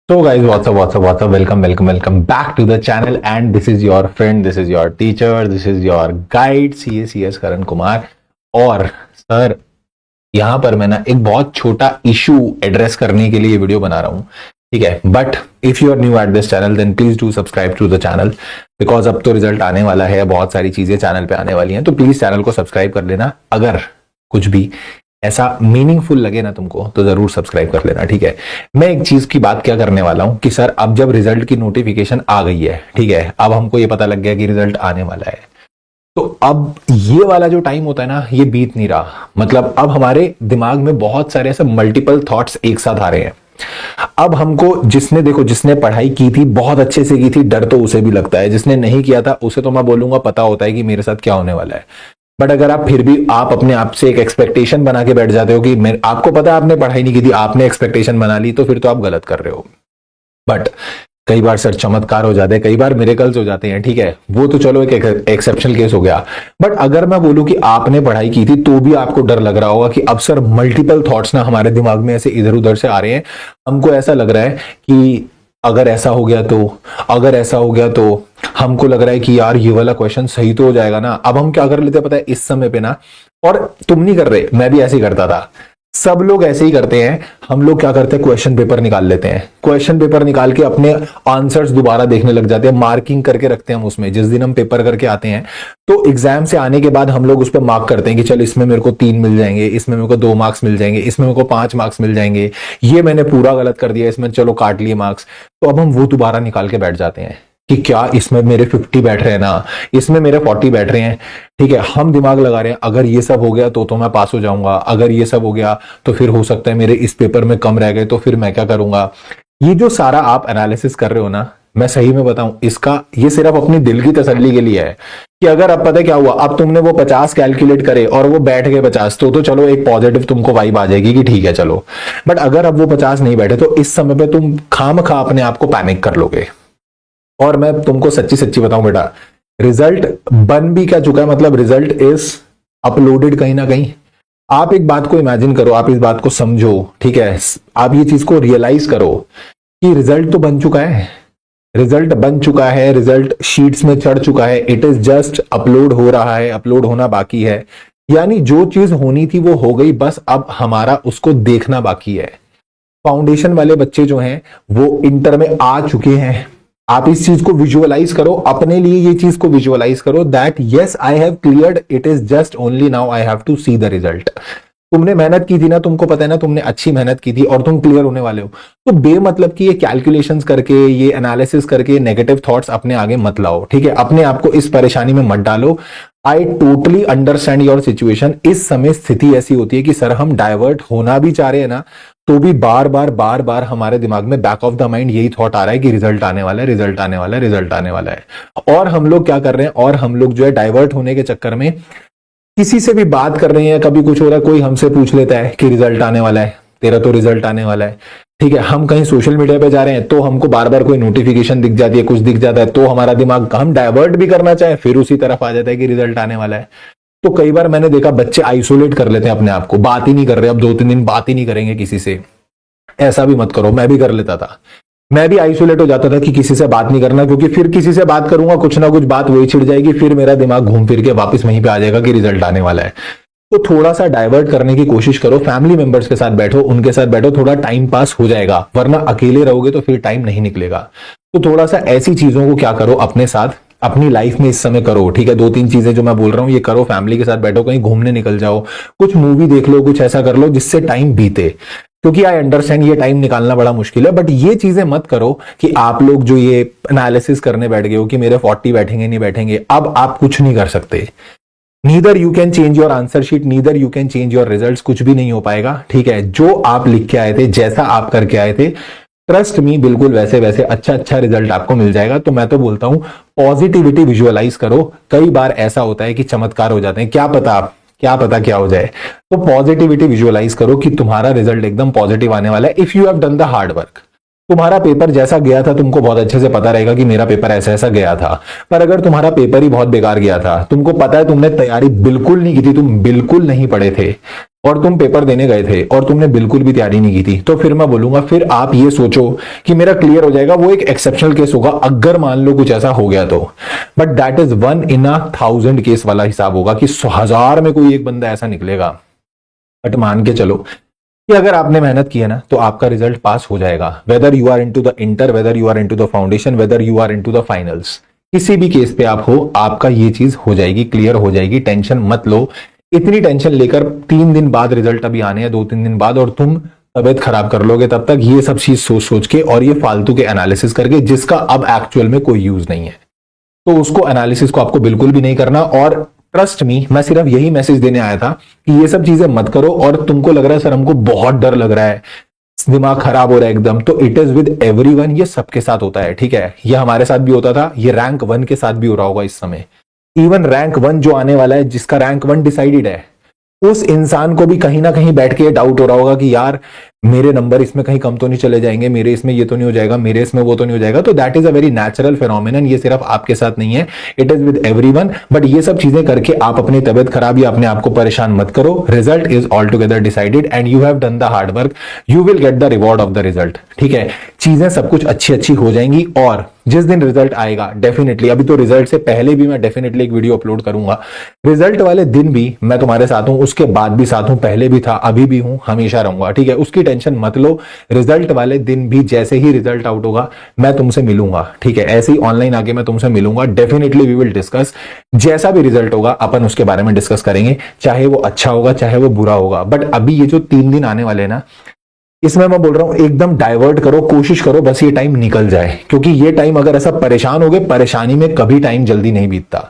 So guys, what's up? Welcome back to the channel, and this is your friend, this is your teacher, this is your guide CS Karan Kumar. और sir, यहाँ पर मैं ना एक बहुत छोटा इशू एड्रेस करने के लिए ये वीडियो बना रहा हूँ, ठीक है। But if you are new at this channel then please do subscribe to the channel, because अब तो रिजल्ट आने वाला है, बहुत सारी चीजें चैनल पे आने वाली हैं, तो प्लीज चैनल को सब्सक्राइब कर लेना। अगर कुछ भी ऐसा मीनिंगफुल लगे ना तुमको तो जरूर सब्सक्राइब कर लेना, ठीक है। मैं एक चीज की बात क्या करने वाला हूं कि सर अब जब रिजल्ट की नोटिफिकेशन आ गई है, ठीक है, अब हमको ये पता लग गया कि रिजल्ट आने वाला है, तो अब ये वाला जो टाइम होता है ना, ये बीत नहीं रहा। मतलब अब हमारे दिमाग में बहुत सारे ऐसे मल्टीपल थॉट्स एक साथ आ रहे हैं। अब हमको जिसने पढ़ाई की थी, बहुत अच्छे से की थी, डर तो उसे भी लगता है। जिसने नहीं किया था उसे तो मैं बोलूंगा पता होता है कि मेरे साथ क्या होने वाला है। बट अगर आप फिर भी आप अपने आप से एक एक्सपेक्टेशन बना के बैठ जाते हो कि आपको पता है आपने पढ़ाई नहीं की थी, आपने एक्सपेक्टेशन बना ली, तो फिर तो आप गलत कर रहे हो। बट कई बार सर चमत्कार हो जाते हैं, कई बार मिरेकल्स हो जाते हैं, ठीक है, वो तो चलो एक एक्सेप्शनल केस हो गया। बट अगर मैं बोलूं कि आपने पढ़ाई की थी तो भी आपको डर लग रहा होगा कि अब सर मल्टीपल थॉट्स ना हमारे दिमाग में ऐसे इधर उधर से आ रहे हैं। हमको ऐसा लग रहा है कि अगर ऐसा हो गया तो, अगर ऐसा हो गया तो, हमको लग रहा है कि यार ये वाला क्वेश्चन सही तो हो जाएगा ना। अब हम क्या कर लेते हैं पता है इस समय पे ना, और तुम नहीं कर रहे, मैं भी ऐसे ही करता था, सब लोग ऐसे ही करते हैं। हम लोग क्या करते हैं, क्वेश्चन पेपर निकाल लेते हैं, क्वेश्चन पेपर निकाल के अपने आंसर्स दोबारा देखने लग जाते हैं, मार्किंग करके रखते हैं हम उसमें। जिस दिन हम पेपर करके आते हैं तो एग्जाम से आने के बाद हम लोग उस पर मार्क करते हैं कि चल इसमें मेरे को 3 मिल जाएंगे, इसमें मेरे को 2 मार्क्स मिल जाएंगे, इसमें मेरे को 5 मार्क्स मिल जाएंगे, ये मैंने पूरा गलत कर दिया, इसमें चलो काट लिए मार्क्स। तो अब हम वो दोबारा निकाल के बैठ जाते हैं कि क्या इसमें मेरे 50 बैठ रहे हैं ना, इसमें मेरे 40 बैठ रहे हैं, ठीक है। हम दिमाग लगा रहे हैं अगर ये सब हो गया तो मैं पास हो जाऊंगा, अगर ये सब हो गया तो फिर हो सकता है मेरे इस पेपर में कम रह गए तो फिर मैं क्या करूंगा। ये जो सारा आप एनालिसिस कर रहे हो ना, मैं सही में बताऊं, इसका ये सिर्फ अपनी दिल की तसल्ली के लिए है कि अगर अब पता है क्या हुआ, अब तुमने वो 50 कैलकुलेट करे और वो बैठ गए 50, तो चलो एक पॉजिटिव तुमको वाइब आ जाएगी कि ठीक है चलो। बट अगर अब वो 50 नहीं बैठे तो इस समय पे तुम खामखा अपने आप को पैनिक कर लोगे। और मैं तुमको सच्ची सच्ची बताऊं बेटा, रिजल्ट बन भी क्या चुका है, मतलब रिजल्ट इज अपलोडेड कहीं ना कहीं। आप एक बात को इमेजिन करो, आप इस बात को समझो, ठीक है, आप ये चीज को रियलाइज करो कि रिजल्ट तो बन चुका है, रिजल्ट बन चुका है, रिजल्ट शीट्स में चढ़ चुका है, इट इज जस्ट अपलोड हो रहा है, अपलोड होना बाकी है। यानी जो चीज होनी थी वो हो गई, बस अब हमारा उसको देखना बाकी है। फाउंडेशन वाले बच्चे जो हैं वो इंटर में आ चुके हैं। आप इस चीज को विजुअलाइज करो, अपने लिए ये चीज को विजुअलाइज करो that yes I have cleared, it is just only now I have to see the result. तुमने मेहनत की थी ना, तुमको पता है ना, तुमने अच्छी मेहनत की थी और तुम क्लियर होने वाले हो। तो बेमतलब की ये कैलकुलेशंस करके, ये एनालिसिस करके नेगेटिव थॉट्स अपने आगे मत लाओ, ठीक है। अपने आप को इस परेशानी में मत डालो। I totally understand your situation. इस समय स्थिति ऐसी होती है कि सर हम डाइवर्ट होना भी चाह रहे हैं ना, तो भी बार बार हमारे दिमाग में बैक ऑफ द माइंड यही थॉट आ रहा है कि रिजल्ट आने वाला है, रिजल्ट आने वाला है, रिजल्ट आने वाला है। और हम लोग क्या कर रहे हैं, और हम लोग जो है डाइवर्ट होने के चक्कर में किसी से भी बात कर रहे हैं, कभी कुछ हो रहा है, कोई हमसे पूछ लेता है कि रिजल्ट आने वाला है, तेरा तो रिजल्ट आने वाला है, ठीक है। हम कहीं सोशल मीडिया पे जा रहे हैं तो हमको बार बार कोई नोटिफिकेशन दिख जाती है, कुछ दिख जाता है, तो हमारा दिमाग, हम डाइवर्ट भी करना चाहे फिर उसी तरफ आ जाता है कि रिजल्ट आने वाला है। तो कई बार मैंने देखा बच्चे आइसोलेट कर लेते हैं अपने आप को, बात ही नहीं कर रहे, अब 2-3 दिन बात ही नहीं करेंगे किसी से। ऐसा भी मत करो, मैं भी कर लेता था, मैं भी आइसोलेट हो जाता था कि किसी से बात नहीं करना, क्योंकि फिर किसी से बात करूंगा कुछ ना कुछ बात वही छिड़ जाएगी, फिर मेरा दिमाग घूम फिर के वापस वहीं पे आ जाएगा कि रिजल्ट आने वाला है। तो थोड़ा सा डाइवर्ट करने की कोशिश करो, फैमिली मेंबर्स के साथ बैठो, उनके साथ बैठो, थोड़ा टाइम पास हो जाएगा, वरना अकेले रहोगे तो फिर टाइम नहीं निकलेगा। तो थोड़ा सा ऐसी चीजों को क्या करो, अपने साथ अपनी लाइफ में इस समय करो, ठीक है। 2-3 चीजें जो मैं बोल रहा हूं ये करो, फैमिली के साथ बैठो, कहीं घूमने निकल जाओ, कुछ मूवी देख लो, कुछ ऐसा कर लो जिससे टाइम बीते। क्योंकि आई अंडरस्टैंड ये टाइम निकालना बड़ा मुश्किल है, बट ये चीजें मत करो कि आप लोग जो ये एनालिसिस करने बैठ गए हो कि मेरे 40 बैठेंगे नहीं बैठेंगे। अब आप कुछ नहीं कर सकते, neither you can change your answer sheet, neither you can change your results, कुछ भी नहीं हो पाएगा, ठीक है। जो आप लिख के आए थे, जैसा आप करके आए थे, ट्रस्ट मी, बिल्कुल वैसे वैसे अच्छा रिजल्ट आपको मिल जाएगा। तो मैं तो बोलता हूं पॉजिटिविटी विजुअलाइज करो। कई बार ऐसा होता है कि चमत्कार हो जाते हैं, क्या पता क्या हो जाए। तो पॉजिटिविटी विजुअलाइज करो कि तुम्हारा रिजल्ट एकदम पॉजिटिव आने वाला है। If you have done the hard work, तुम्हारा पेपर जैसा गया था तुमको बहुत अच्छे से पता रहेगा कि मेरा पेपर ऐसा ऐसा गया था। पर अगर तुम्हारा पेपर ही बहुत बेकार गया था, तुमको पता है तुमने तैयारी बिल्कुल नहीं की थी, तुम बिल्कुल नहीं पढ़े थे, और तुम पेपर देने गए थे और तुमने बिल्कुल भी तैयारी नहीं की थी, तो फिर मैं बोलूंगा फिर आप ये सोचो कि मेरा क्लियर हो जाएगा, वो एक एक्सेप्शनल केस होगा अगर मान लो कुछ ऐसा हो गया तो। But that is 1 in 1000 case वाला हिसाब होगा कि 1000 में कोई एक बंदा ऐसा निकलेगा। बट मान के चलो कि अगर आपने मेहनत की है ना तो आपका रिजल्ट पास हो जाएगा, whether you are into the inter, whether you are into the foundation, whether you are into the finals, किसी भी केस पे आप हो, आपका ये चीज हो जाएगी, क्लियर हो जाएगी। टेंशन मत लो। इतनी टेंशन लेकर 3 दिन बाद रिजल्ट अभी आने हैं, 2-3 दिन बाद, और तुम तबियत खराब कर लोगे तब तक ये सब चीज सोच सोच के और ये फालतू के एनालिसिस करके, जिसका अब एक्चुअल में कोई यूज नहीं है। तो उसको एनालिसिस को आपको बिल्कुल भी नहीं करना। और ट्रस्ट मी, मैं सिर्फ यही मैसेज देने आया था कि ये सब चीजें मत करो। और तुमको लग रहा है सर हमको बहुत डर लग रहा है, दिमाग खराब हो रहा है एकदम, तो इट इज विद एवरीवन, ये सबके साथ होता है, ठीक है। ये हमारे साथ भी होता था, ये रैंक 1 के साथ भी हो रहा होगा इस समय। इवन रैंक 1 जो आने वाला है, जिसका रैंक 1 डिसाइडेड है, उस इंसान को भी कहीं ना कहीं बैठ के डाउट हो रहा होगा कि यार मेरे नंबर इसमें कहीं कम तो नहीं चले जाएंगे, मेरे इसमें ये तो नहीं हो जाएगा, मेरे इसमें वो तो नहीं हो जाएगा। तो that is a very natural phenomenon, ये सिर्फ आपके साथ नहीं है, it is with everyone. But ये सब चीजें करके आप अपनी तबियत खराब या अपने आप को परेशान मत करो। Result is all together decided and you have done the hard work, you will get the reward of the result, ठीक है। चीजें सब कुछ अच्छी अच्छी हो जाएंगी। और जिस दिन रिजल्ट आएगा डेफिनेटली, अभी तो रिजल्ट से पहले भी मैं डेफिनेटली एक वीडियो अपलोड करूंगा, रिजल्ट वाले दिन भी मैं तुम्हारे साथ हूं, उसके बाद भी साथ हूं, पहले भी था, अभी भी हूं, हमेशा रहूंगा, ठीक है। उसकी टेंशन मत लो। रिजल्ट वाले दिन भी जैसे ही रिजल्ट आउट होगा मैं तुमसे मिलूंगा, ठीक है। ऐसे ही ऑनलाइन आके मैं तुमसे मिलूंगा, डेफिनेटली वी विल डिस्कस। जैसा भी रिजल्ट होगा अपन उसके बारे में डिस्कस करेंगे, चाहे वो अच्छा होगा चाहे वो बुरा होगा। बट अभी ये जो 3 दिन आने वाले हैं ना, इसमें मैं बोल रहा हूं एकदम डाइवर्ट करो, कोशिश करो बस ये टाइम निकल जाए। क्योंकि ये टाइम अगर ऐसा परेशान हो गए, परेशानी में कभी टाइम जल्दी नहीं बीतता।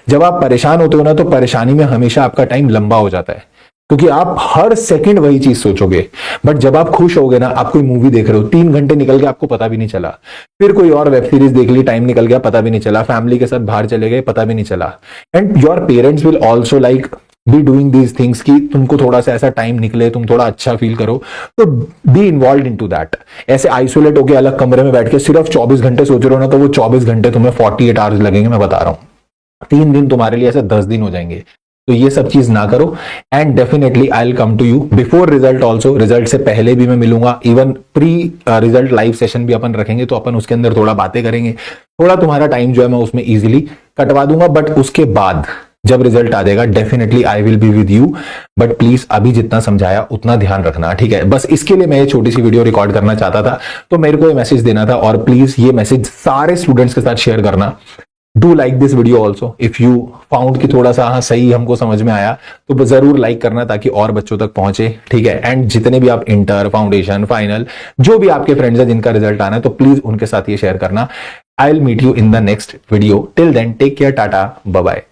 जब आप परेशान होते हो ना तो परेशानी में हमेशा आपका टाइम लंबा हो जाता है, क्योंकि आप हर सेकंड वही चीज सोचोगे। बट जब आप खुश होगे ना, आप कोई मूवी देख रहे हो, 3 घंटे निकल गए आपको पता भी नहीं चला, फिर कोई और वेब सीरीज देख ली, टाइम निकल गया पता भी नहीं चला, फैमिली के साथ बाहर चले गए पता भी नहीं चला। And your parents will also like be doing these things कि तुमको थोड़ा सा ऐसा टाइम निकले, तुम थोड़ा अच्छा फील करो, तो be involve in to that. ऐसे आइसोलेट होकर अलग कमरे में बैठ के सिर्फ 24 घंटे सोच रहे हो ना, तो वो 24 घंटे तुम्हें 48 आवर्स लगेंगे, मैं बता रहा हूं। 3 दिन तुम्हारे लिए ऐसे 10 दिन हो जाएंगे। तो ये सब चीज ना करो। And definitely I will come to you before result also, result से पहले भी मैं मिलूंगा, even pre result live session भी अपन रखेंगे, तो अपन उसके अंदर थोड़ा बातें करेंगे, थोड़ा तुम्हारा टाइम जो है मैं उसमें इजीली कटवा दूंगा। बट उसके बाद जब रिजल्ट आ जाएगा definitely I will be with you. But please अभी जितना समझाया उतना ध्यान रखना, ठीक है। बस इसके लिए मैं ये छोटी सी वीडियो रिकॉर्ड करना चाहता था, तो मेरे को ये मैसेज देना था। और प्लीज ये मैसेज सारे स्टूडेंट्स के साथ शेयर करना। Do like this video also if you found कि थोड़ा सा हाँ सही हमको समझ में आया, तो जरूर लाइक करना ताकि और बच्चों तक पहुंचे, ठीक है। एंड जितने भी आप इंटर, फाउंडेशन, फाइनल, जो भी आपके फ्रेंड्स हैं जिनका रिजल्ट आना है, तो प्लीज उनके साथ ये शेयर करना। I will meet you in the next video. Till then take care, tata, bye bye.